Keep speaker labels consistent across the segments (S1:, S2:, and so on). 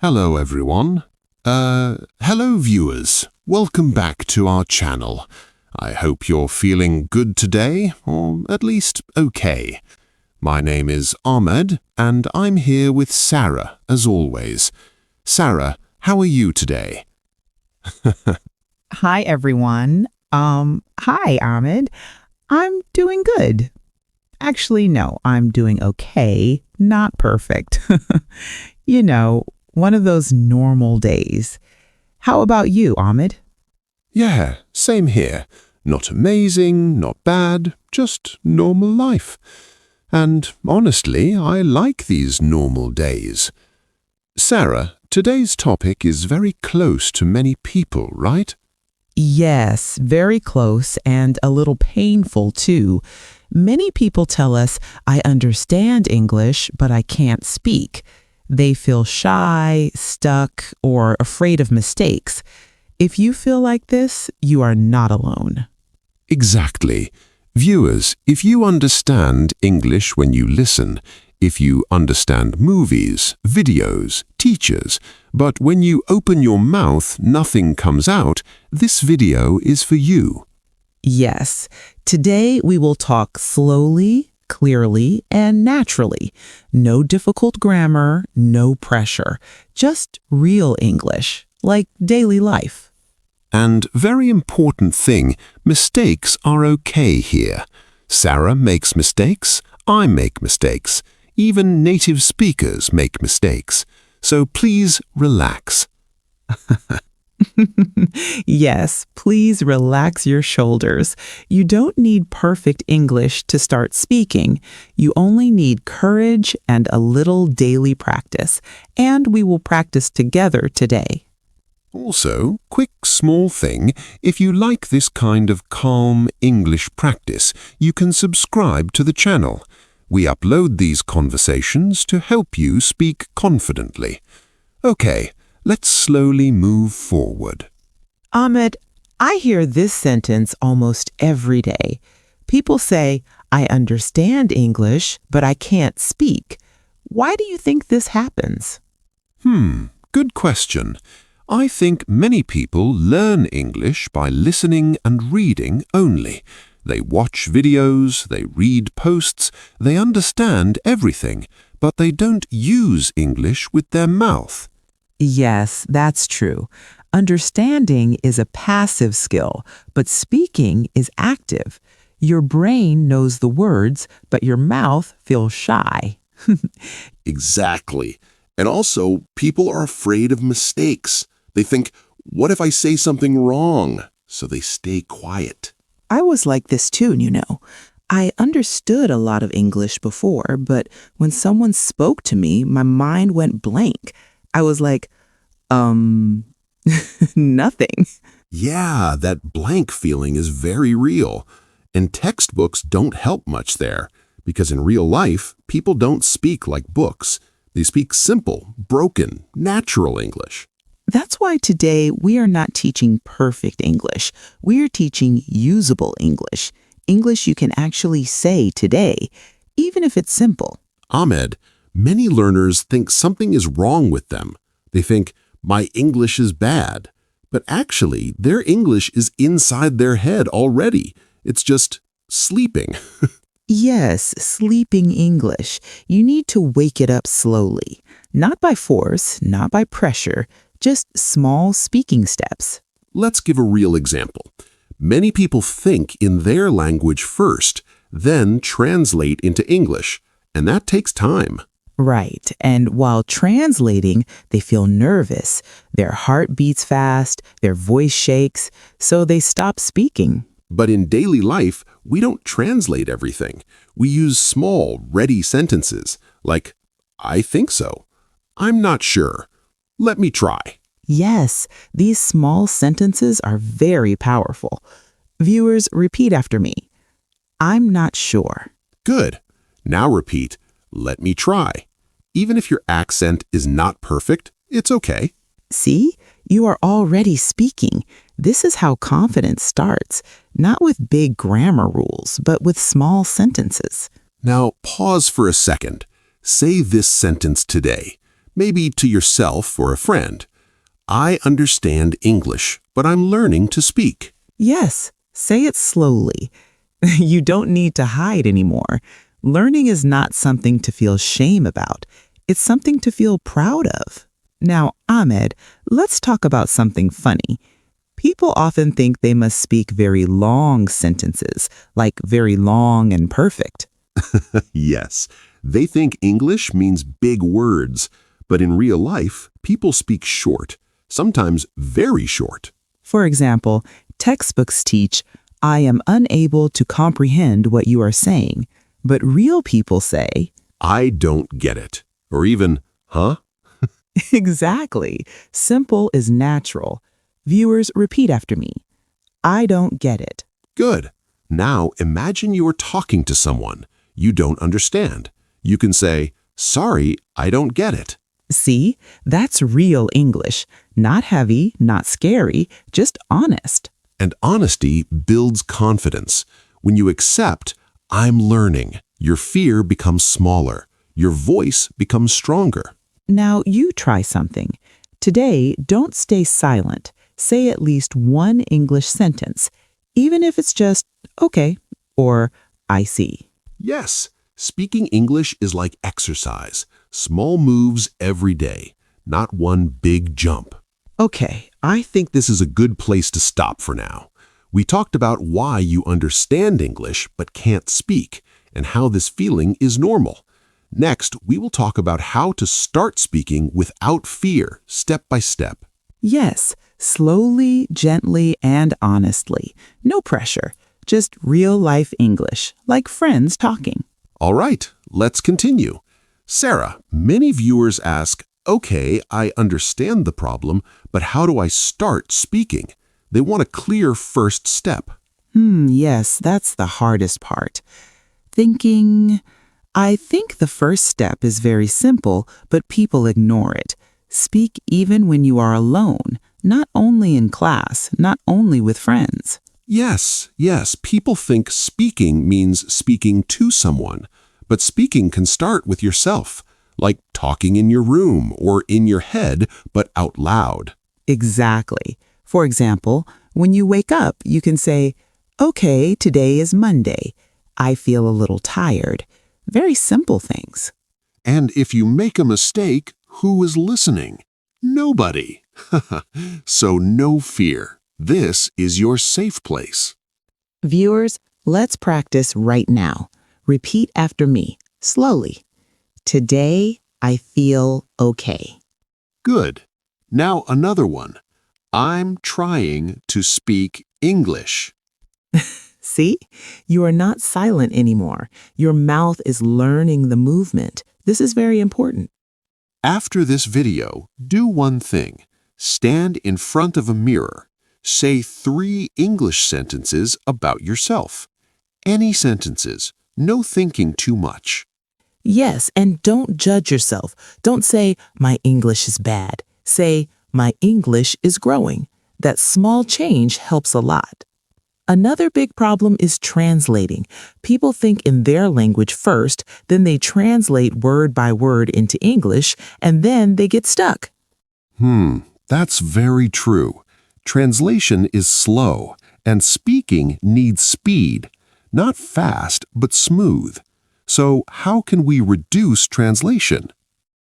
S1: Hello everyone. Hello viewers. Welcome back to our channel. I hope you're feeling good today, or at least okay. My name is Ahmed, and I'm here with Sarah, as always. Sarah, how are you today?
S2: Hi, everyone. Hi, Ahmed. I'm doing good. Actually, no, I'm doing okay, not perfect. One of those normal days. How about you, Ahmed?
S1: Yeah, same here. Not amazing, not bad, just normal life. And honestly, I like these normal days. Sarah, today's topic is very close to many people, right?
S2: Yes, very close and a little painful, too. Many people tell us, I understand English, but I can't speak. They feel shy, stuck, or afraid of mistakes. If you feel like this, you are not alone.
S1: Exactly. Viewers, if you understand English when you listen, if you understand movies, videos, teachers, but when you open your mouth, nothing comes out, this video is for you.
S2: Yes, today we will talk slowly, clearly, and naturally. No difficult grammar, no pressure. Just real English, like daily life.
S1: And very important thing, mistakes are okay here. Sarah makes mistakes, I make mistakes. Even native speakers make mistakes. So please relax.
S2: Yes, please relax your shoulders. You don't need perfect English to start speaking. You only need courage and a little daily practice. And we will practice together today.
S1: Also, quick small thing, if you like this kind of calm English practice, you can subscribe to the channel. We upload these conversations to help you speak confidently. Okay, let's slowly move forward.
S2: Ahmed, I hear this sentence almost every day. People say, I understand English, but I can't speak. Why do you think this happens?
S1: Good question. I think many people learn English by listening and reading only. They watch videos, they read posts, they understand everything, but they don't use English with their mouth.
S2: Yes, that's true. Understanding is a passive skill, but speaking is active. Your brain knows the words, but your mouth feels shy.
S3: Exactly. And also, people are afraid of mistakes. They think, what if I say something wrong? So they stay quiet.
S2: I was like this too, I understood a lot of English before, but when someone spoke to me, my mind went blank. I was like, nothing.
S3: Yeah, that blank feeling is very real. And textbooks don't help much there, because in real life, people don't speak like books. They speak simple, broken, natural English.
S2: That's why today we are not teaching perfect English. We are teaching usable English. English you can actually say today, even if it's simple.
S3: Ahmed, many learners think something is wrong with them. They think, my English is bad. But actually, their English is inside their head already. It's just sleeping.
S2: Yes, sleeping English. You need to wake it up slowly. Not by force, not by pressure, just small speaking steps.
S3: Let's give a real example. Many people think in their language first, then translate into English, and that takes time.
S2: Right, and while translating, they feel nervous. Their heart beats fast, their voice shakes, so they stop speaking.
S3: But in daily life, we don't translate everything. We use small, ready sentences, like, I think so. I'm not sure. Let me try.
S2: Yes, these small sentences are very powerful. Viewers, repeat after me. I'm not sure.
S3: Good. Now repeat, let me try. Even if your accent is not perfect, it's okay.
S2: See, you are already speaking. This is how confidence starts, not with big grammar rules, but with small sentences.
S3: Now pause for a second. Say this sentence today. Maybe to yourself or a friend. I understand English, but I'm learning to speak.
S2: Yes, say it slowly. You don't need to hide anymore. Learning is not something to feel shame about. It's something to feel proud of. Now, Ahmed, let's talk about something funny. People often think they must speak very long sentences, like very long and perfect.
S3: Yes, they think English means big words, but in real life, people speak short, sometimes very short.
S2: For example, textbooks teach, "I am unable to comprehend what you are saying," but real people say,
S3: I don't get it. Or even, huh?
S2: exactly. Simple is natural. Viewers, repeat after me. I don't get it.
S3: Good. Now imagine you are talking to someone you don't understand. You can say, sorry, I don't get it.
S2: See, that's real English. Not heavy, not scary, just honest.
S3: And honesty builds confidence. When you accept, I'm learning, your fear becomes smaller. Your voice becomes stronger.
S2: Now you try something. Today, don't stay silent. Say at least one English sentence, even if it's just, okay, or I see.
S3: Yes, speaking English is like exercise. Small moves every day, not one big jump.
S2: Okay,
S3: I think this is a good place to stop for now. We talked about why you understand English but can't speak, and how this feeling is normal. Next, we will talk about how to start speaking without fear, step by step.
S2: yes, slowly, gently, and honestly. No pressure, just real-life English, like friends talking.
S3: All right, let's continue. Sarah, many viewers ask, okay, I understand the problem, but how do I start speaking? They want a clear first step.
S2: Yes, that's the hardest part. I think the first step is very simple, but people ignore it. Speak even when you are alone, not only in class, not only with friends.
S3: Yes, people think speaking means speaking to someone, but speaking can start with yourself, like talking in your room or in your head, but out loud.
S2: Exactly. For example, when you wake up, you can say, okay, today is Monday. I feel a little tired. Very simple things.
S3: And if you make a mistake, who is listening? Nobody. So no fear. This is your safe place.
S2: Viewers, let's practice right now. Repeat after me, slowly. Today, I feel okay.
S3: Good. Now another one. I'm trying to speak English.
S2: See? You are not silent anymore. Your mouth is learning the movement. This is very important.
S3: After this video, do one thing. Stand in front of a mirror. Say 3 English sentences about yourself. Any sentences. No thinking too much.
S2: Yes, and don't judge yourself. Don't say, my English is bad. Say, my English is growing. That small change helps a lot. Another big problem is translating. People think in their language first, then they translate word by word into English, and then they get stuck.
S3: That's very true. Translation is slow, and speaking needs speed. Not fast, but smooth. So how can we reduce translation?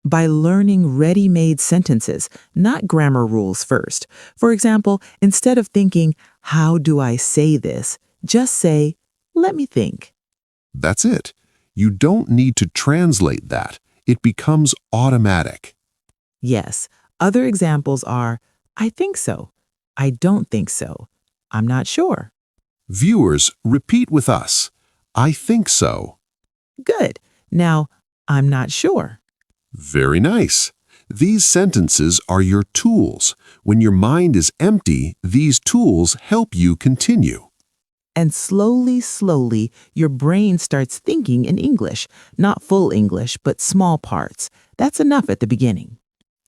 S2: By learning ready-made sentences, not grammar rules first. For example, instead of thinking, how do I say this? Just say, let me think.
S3: That's it. You don't need to translate that. It becomes automatic.
S2: Yes, other examples are, I think so. I don't think so. I'm not sure.
S3: Viewers, repeat with us. I think so.
S2: Good. Now, I'm not sure.
S3: Very nice. These sentences are your tools. When your mind is empty, these tools help you continue.
S2: And slowly, your brain starts thinking in English. Not full English, but small parts. That's enough at the beginning.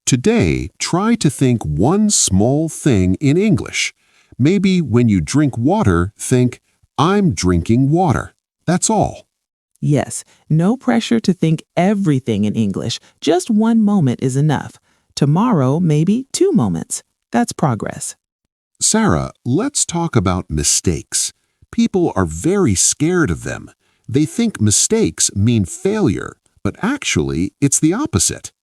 S3: Today, try to think one small thing in English. Maybe when you drink water, think, I'm drinking water. That's all.
S2: Yes, no pressure to think everything in English. Just one moment is enough. Tomorrow, maybe 2 moments. That's progress.
S3: Sarah, let's talk about mistakes. People are very scared of them. They think mistakes mean failure, but actually, it's the opposite.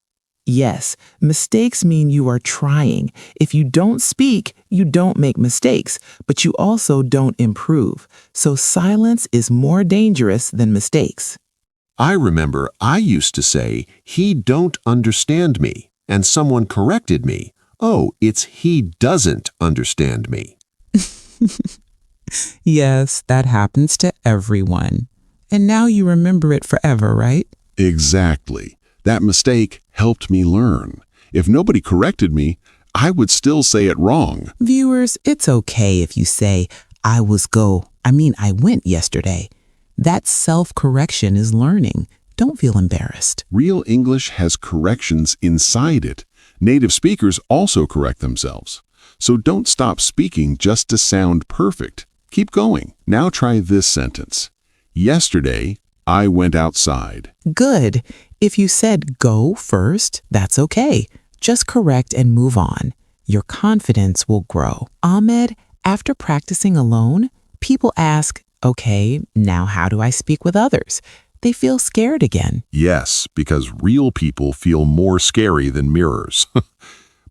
S2: Yes, mistakes mean you are trying. If you don't speak, you don't make mistakes, but you also don't improve. So silence is more dangerous than mistakes.
S3: I remember I used to say, "He don't understand me," and someone corrected me. "Oh, it's he doesn't understand me."
S2: Yes, that happens to everyone. And now you remember it forever, right?
S3: Exactly. That mistake helped me learn. If nobody corrected me, I would still say it wrong.
S2: Viewers, it's okay if you say, I went yesterday. That self-correction is learning. Don't feel embarrassed.
S3: Real English has corrections inside it. Native speakers also correct themselves. So don't stop speaking just to sound perfect. Keep going. Now try this sentence. Yesterday, I went outside.
S2: Good. If you said go first, that's okay. Just correct and move on. Your confidence will grow. Ahmed, after practicing alone, people ask, okay, now how do I speak with others? They feel scared again.
S3: Yes, because real people feel more scary than mirrors.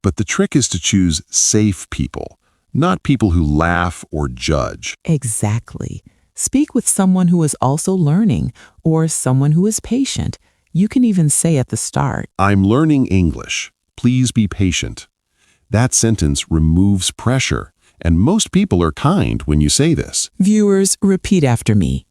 S3: But the trick is to choose safe people, not people who laugh or judge.
S2: Exactly. Speak with someone who is also learning or someone who is patient. You can even say at the start,
S3: I'm learning English. Please be patient. That sentence removes pressure, and most people are kind when you say this.
S2: viewers, repeat after me.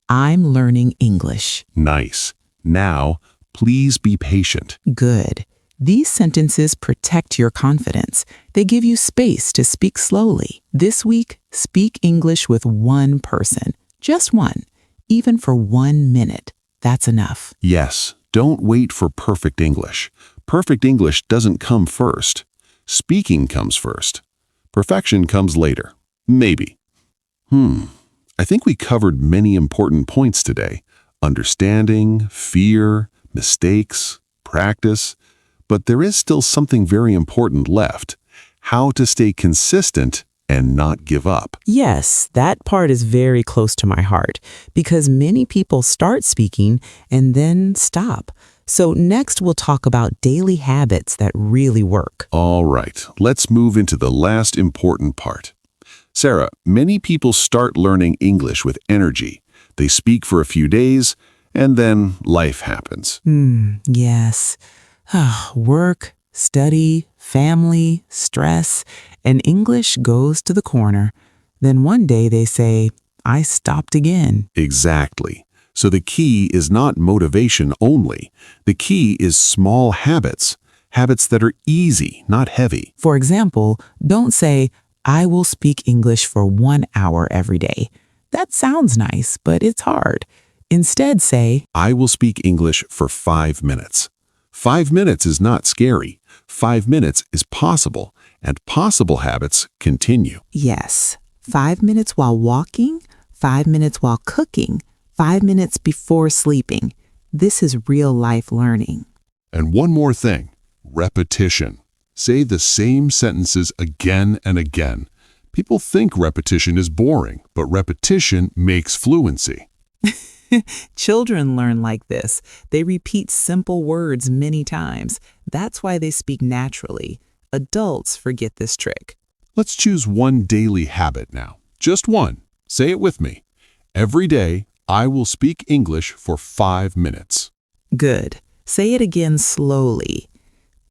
S2: I'm learning English.
S3: Nice. Now, please be patient.
S2: Good. These sentences protect your confidence. They give you space to speak slowly. This week, speak English with one person. Just one. Even for 1 minute. That's enough.
S3: Yes, don't wait for perfect English. Perfect English doesn't come first. Speaking comes first. Perfection comes later. Maybe. I think we covered many important points today. Understanding, fear, mistakes, practice. But there is still something very important left. How to stay consistent and not give up.
S2: Yes, that part is very close to my heart because many people start speaking and then stop. So next we'll talk about daily habits that really work.
S3: All right, let's move into the last important part. Sarah, many people start learning English with energy. They speak for a few days, and then life happens.
S2: Yes. Work, study, family, stress, and English goes to the corner. Then one day they say, I stopped again.
S3: Exactly. So the key is not motivation only. The key is small habits, habits that are easy, not heavy.
S2: For example, don't say, I will speak English for 1 hour every day. That sounds nice, but it's hard. Instead say,
S3: I will speak English for 5 minutes. 5 minutes is not scary. 5 minutes is possible, and possible habits continue.
S2: yes, 5 minutes while walking, 5 minutes while cooking, 5 minutes before sleeping. This is real life learning.
S3: And one more thing, repetition. Say the same sentences again and again. People think repetition is boring, but repetition makes fluency.
S2: Children learn like this. They repeat simple words many times. That's why they speak naturally. Adults forget this trick.
S3: Let's choose one daily habit now. Just one. Say it with me. Every day, I will speak English for 5 minutes.
S2: Good. Say it again slowly.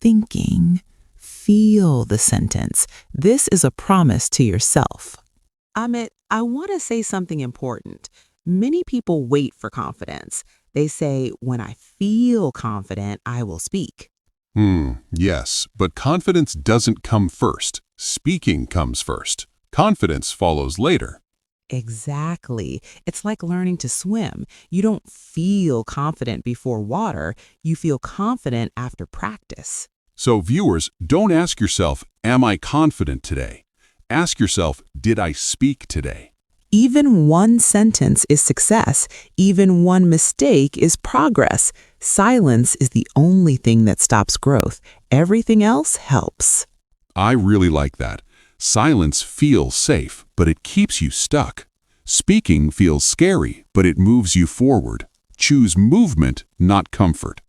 S2: Thinking. Feel the sentence. This is a promise to yourself. Amit, I want to say something important. Many people wait for confidence. They say, when I feel confident, I will speak.
S3: Yes, but confidence doesn't come first. Speaking comes first. Confidence follows later.
S2: Exactly. It's like learning to swim. You don't feel confident before water. You feel confident after practice.
S3: So viewers, don't ask yourself, am I confident today? Ask yourself, did I speak today?
S2: Even one sentence is success. Even one mistake is progress. Silence is the only thing that stops growth. Everything else helps.
S3: I really like that. Silence feels safe, but it keeps you stuck. Speaking feels scary, but it moves you forward. Choose movement, not comfort.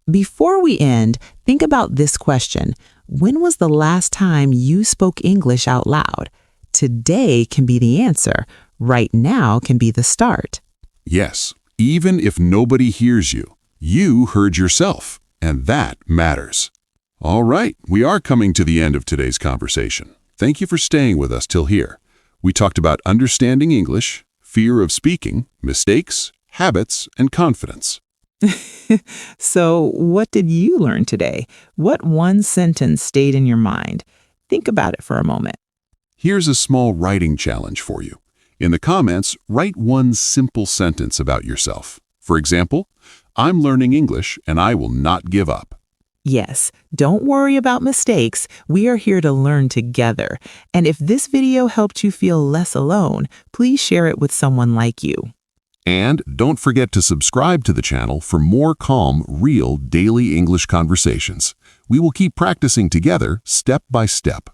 S2: Before we end, think about this question. When was the last time you spoke English out loud? Today can be the answer. Right now can be the start.
S3: Yes, even if nobody hears you, you heard yourself, and that matters. All right, we are coming to the end of today's conversation. Thank you for staying with us till here. We talked about understanding English, fear of speaking, mistakes, habits, and confidence.
S2: So, what did you learn today? What one sentence stayed in your mind? Think about it for a moment.
S3: Here's a small writing challenge for you. In the comments, write one simple sentence about yourself. For example, I'm learning English and I will not give up.
S2: Yes, don't worry about mistakes. We are here to learn together. And if this video helped you feel less alone, please share it with someone like you.
S3: And don't forget to subscribe to the channel for more calm, real daily English conversations. We will keep practicing together step by step.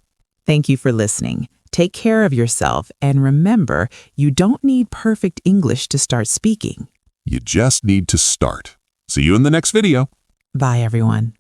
S2: Thank you for listening. Take care of yourself and remember, you don't need perfect English to start speaking.
S3: You just need to start. See you in the next video.
S2: Bye, everyone.